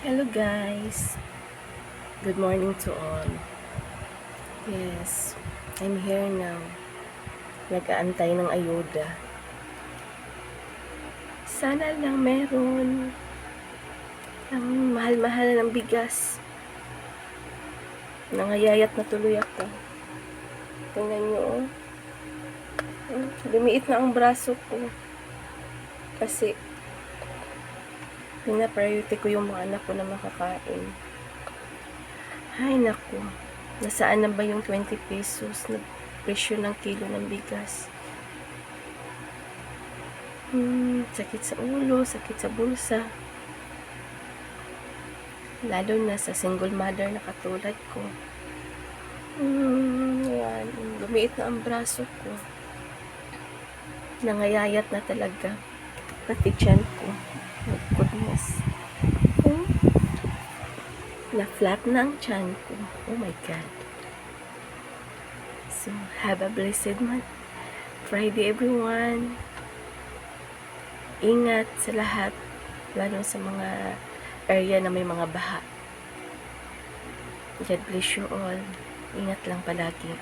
Hello guys, good morning to all. Yes, I'm here now. Nag-aantay ng ayuda. Sana lang meron. Ang mahal-mahal ng bigas. Nangayayat na tuloy ako. Tingnan nyo, oh. Lumiit na ang braso ko. Kasi, pina-priority ko yung mga anak ko na makakain. Ay, naku. Nasaan na ba yung 20 pesos na presyo ng kilo ng bigas? Sakit sa ulo, sakit sa bulsa. Lalo na sa single mother na katulad ko. Yan. Lumiit na ang braso ko. Nangayayat na talaga. Pati tiyan ko. Oh, goodness. Na-flat na ang tiyan ko. Oh my God. So, have a blessed Friday everyone. Ingat sa lahat. Lalo sa mga area na may mga baha. God bless you all. Ingat lang palagi.